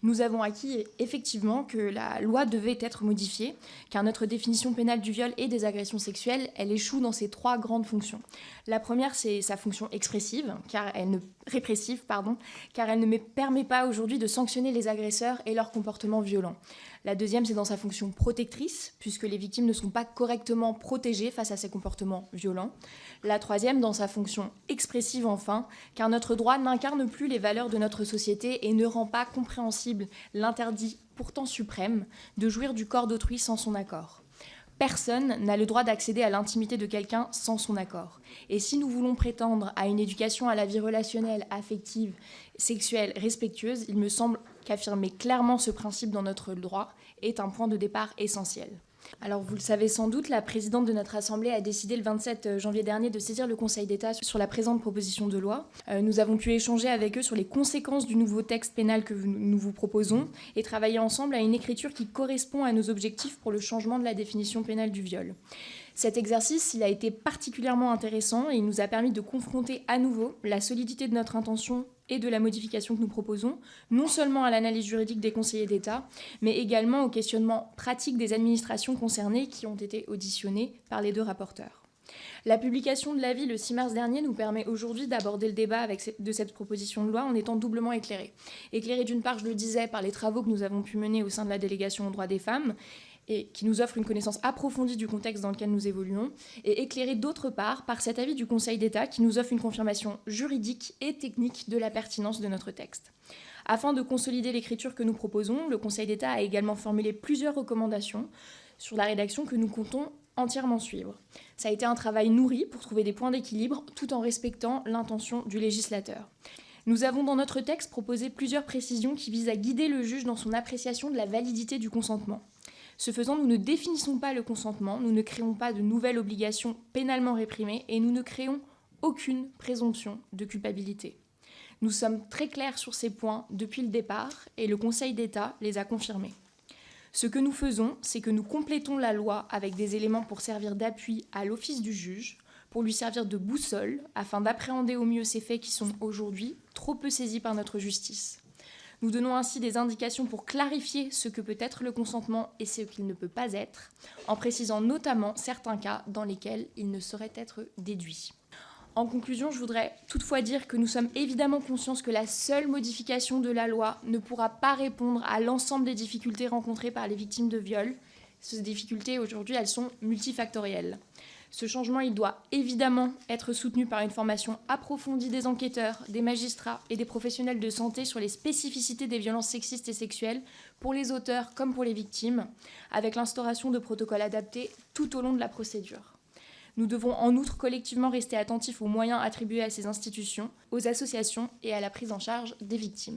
Nous avons acquis effectivement que la loi devait être modifiée, car notre définition pénale du viol et des agressions sexuelles, elle échoue dans ses trois grandes fonctions. La première, c'est sa fonction répressive, car elle ne me permet pas aujourd'hui de sanctionner les agresseurs et leurs comportements violents. La deuxième, c'est dans sa fonction protectrice, puisque les victimes ne sont pas correctement protégées face à ces comportements violents. La troisième, dans sa fonction expressive enfin, car notre droit n'incarne plus les valeurs de notre société et ne rend pas compréhensible l'interdit pourtant suprême de jouir du corps d'autrui sans son accord. Personne n'a le droit d'accéder à l'intimité de quelqu'un sans son accord. Et si nous voulons prétendre à une éducation à la vie relationnelle, affective, sexuelle, respectueuse, il me semble qu'affirmer clairement ce principe dans notre droit est un point de départ essentiel. Alors vous le savez sans doute, la présidente de notre Assemblée a décidé le 27 janvier dernier de saisir le Conseil d'État sur la présente proposition de loi. Nous avons pu échanger avec eux sur les conséquences du nouveau texte pénal que nous vous proposons et travailler ensemble à une écriture qui correspond à nos objectifs pour le changement de la définition pénale du viol. Cet exercice, il a été particulièrement intéressant et il nous a permis de confronter à nouveau la solidité de notre intention et de la modification que nous proposons, non seulement à l'analyse juridique des conseillers d'État, mais également au questionnement pratique des administrations concernées qui ont été auditionnées par les deux rapporteurs. La publication de l'avis le 6 mars dernier nous permet aujourd'hui d'aborder le débat de cette proposition de loi en étant doublement éclairés. Éclairés d'une part, je le disais, par les travaux que nous avons pu mener au sein de la délégation aux droits des femmes, et qui nous offre une connaissance approfondie du contexte dans lequel nous évoluons, et éclairé d'autre part par cet avis du Conseil d'État qui nous offre une confirmation juridique et technique de la pertinence de notre texte. Afin de consolider l'écriture que nous proposons, le Conseil d'État a également formulé plusieurs recommandations sur la rédaction que nous comptons entièrement suivre. Ça a été un travail nourri pour trouver des points d'équilibre tout en respectant l'intention du législateur. Nous avons dans notre texte proposé plusieurs précisions qui visent à guider le juge dans son appréciation de la validité du consentement. Ce faisant, nous ne définissons pas le consentement, nous ne créons pas de nouvelles obligations pénalement réprimées et nous ne créons aucune présomption de culpabilité. Nous sommes très clairs sur ces points depuis le départ et le Conseil d'État les a confirmés. Ce que nous faisons, c'est que nous complétons la loi avec des éléments pour servir d'appui à l'office du juge, pour lui servir de boussole afin d'appréhender au mieux ces faits qui sont aujourd'hui trop peu saisis par notre justice. Nous donnons ainsi des indications pour clarifier ce que peut être le consentement et ce qu'il ne peut pas être, en précisant notamment certains cas dans lesquels il ne saurait être déduit. En conclusion, je voudrais toutefois dire que nous sommes évidemment conscients que la seule modification de la loi ne pourra pas répondre à l'ensemble des difficultés rencontrées par les victimes de viol. Ces difficultés, aujourd'hui, elles sont multifactorielles. Ce changement, il doit évidemment être soutenu par une formation approfondie des enquêteurs, des magistrats et des professionnels de santé sur les spécificités des violences sexistes et sexuelles pour les auteurs comme pour les victimes, avec l'instauration de protocoles adaptés tout au long de la procédure. Nous devons en outre collectivement rester attentifs aux moyens attribués à ces institutions, aux associations et à la prise en charge des victimes.